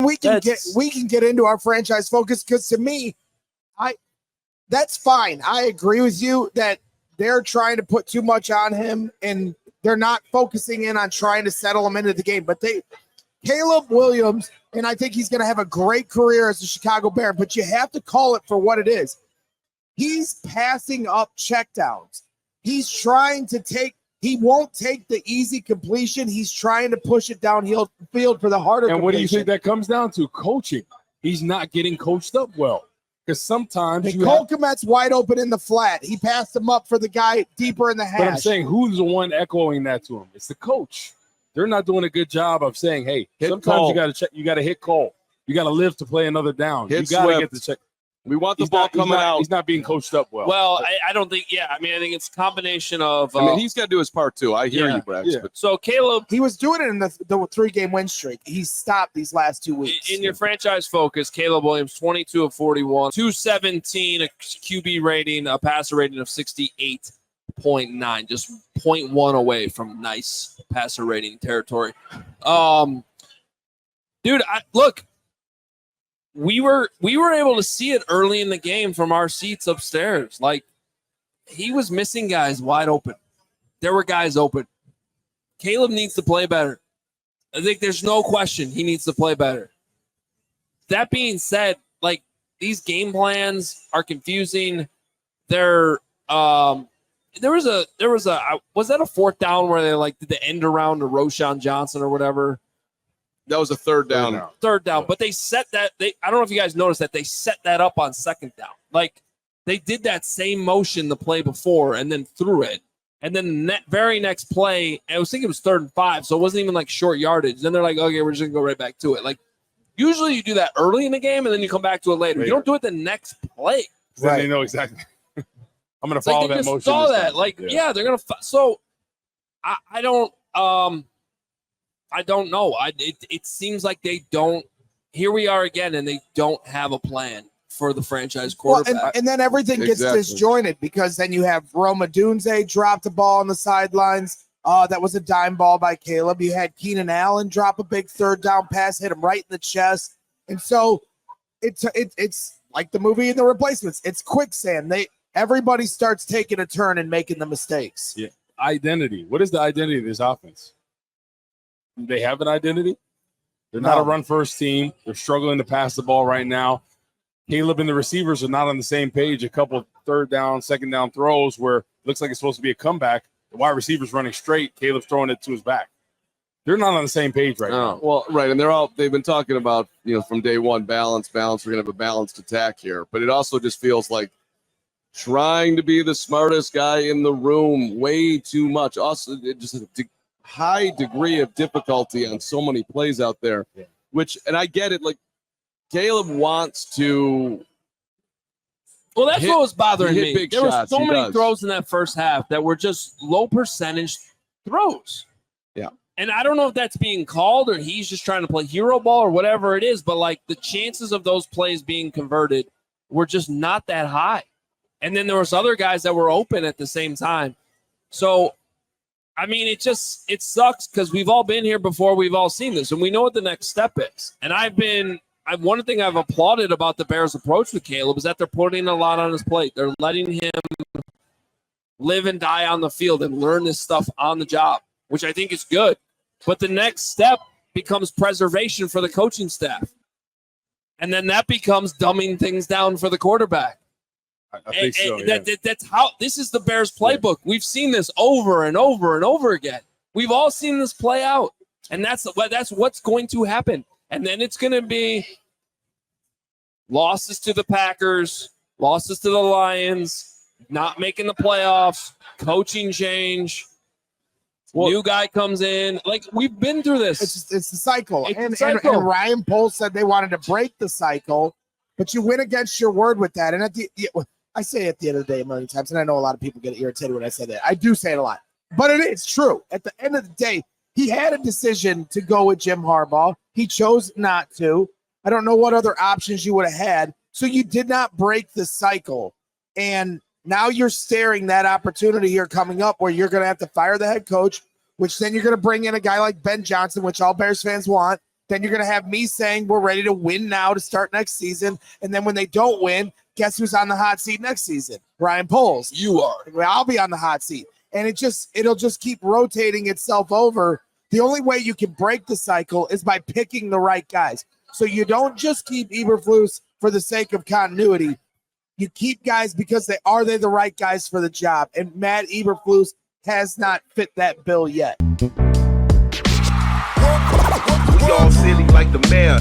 We can get into our franchise focus because to me, that's fine. I agree with you that they're trying to put too much on him and they're not focusing in on trying to settle him into the game. But Caleb Williams, and I think he's going to have a great career as a Chicago Bear, but you have to call it for what it is. He's passing up checkdowns. He's trying to he won't take the easy completion. He's trying to push it downhill field for the harder completion. And what do you think that comes down to? Coaching. He's not getting coached up well. Because sometimes Cole Kmet's wide open in the flat. He passed him up for the guy deeper in the hash. But I'm saying, who's the one echoing that to him? It's the coach. They're not doing a good job of saying, hey, sometimes you got to check. You got to hit Cole. You got to live to play another down. You got to get the check. We want the ball coming out. He's not being coached up well. Well, I don't think. Yeah, I mean, I think it's a combination of. He's got to do his part too. I hear you, Brax. Yeah. So Caleb, he was doing it in the 3-game win streak. He stopped these last 2 weeks. In your franchise focus, Caleb Williams, 22 of 41, 217, a QB rating, a passer rating of 68.9, just 0.1 away from nice passer rating territory. Dude, look. We were able to see it early in the game from our seats upstairs. Like, he was missing guys wide open. There were guys open. Caleb needs to play better. I think there's no question he needs to play better. That being said, like, these game plans are confusing. Was that a fourth down where they did the end around to Roschon Johnson or whatever? That was a third down. But they set that. I don't know if you guys noticed that they set that up on second down. Like, they did that same motion the play before and then threw it. And then the very next play, I was thinking it was 3rd and 5, so it wasn't even like short yardage. Then they're like, okay, we're just going to go right back to it. Like, usually you do that early in the game and then you come back to it later. You don't do it the next play. Then they know exactly. I'm going to follow that motion. Saw that. They're going to. So I don't. I don't know. It seems like they don't. Here we are again, and they don't have a plan for the franchise quarterback. Well, and then everything gets disjointed because then you have Roma Dunze drop the ball on the sidelines. That was a dime ball by Caleb. You had Keenan Allen drop a big third down pass, hit him right in the chest. And so it's like the movie in The Replacements. It's quicksand. Everybody starts taking a turn and making the mistakes. Yeah. Identity. What is the identity of this offense? Do they have an identity? They're not a run-first team. They're struggling to pass the ball right now. Caleb and the receivers are not on the same page. A couple third down, second down throws where it looks like it's supposed to be a comeback. The wide receiver's running straight. Caleb's throwing it to his back. They're not on the same page right now. Well, right, and they've been talking about, from day one, balance. We're going to have a balanced attack here. But it also just feels like trying to be the smartest guy in the room way too much. Also, just a high degree of difficulty on so many plays out there, and I get it. Like, Caleb wants to. Well, that's what was bothering me. There were so many throws in that first half that were just low percentage throws. Yeah. And I don't know if that's being called or he's just trying to play hero ball or whatever it is, but the chances of those plays being converted were just not that high. And then there was other guys that were open at the same time. So, I mean, it sucks because we've all been here before. We've all seen this, and we know what the next step is. And one thing I've applauded about the Bears' approach with Caleb is that they're putting a lot on his plate. They're letting him live and die on the field and learn this stuff on the job, which I think is good. But the next step becomes preservation for the coaching staff. And then that becomes dumbing things down for the quarterback. I think so. That's how this is the Bears playbook. Yeah. We've seen this over and over and over again. We've all seen this play out, and that's what's going to happen. And then it's going to be losses to the Packers, losses to the Lions, not making the playoffs, coaching change. New guy comes in. Like, we've been through this. It's the cycle. And Ryan Poles said they wanted to break the cycle, but you went against your word with that. And I say it at the end of the day a million times, and I know a lot of people get irritated when I say that. I do say it a lot, but it is true. At the end of the day, he had a decision to go with Jim Harbaugh. He chose not to. I don't know what other options you would have had. So you did not break the cycle. And now you're staring that opportunity here coming up where you're going to have to fire the head coach, which then you're going to bring in a guy like Ben Johnson, which all Bears fans want. then you're going to have me saying we're ready to win now to start next season. And then when they don't win, guess who's on the hot seat next season? Ryan Poles. You are. I'll be on the hot seat. And it'll just keep rotating itself over. The only way you can break the cycle is by picking the right guys. So you don't just keep Eberflus for the sake of continuity. You keep guys because they the right guys for the job. And Matt Eberflus has not fit that bill yet. We all silly like the mayor.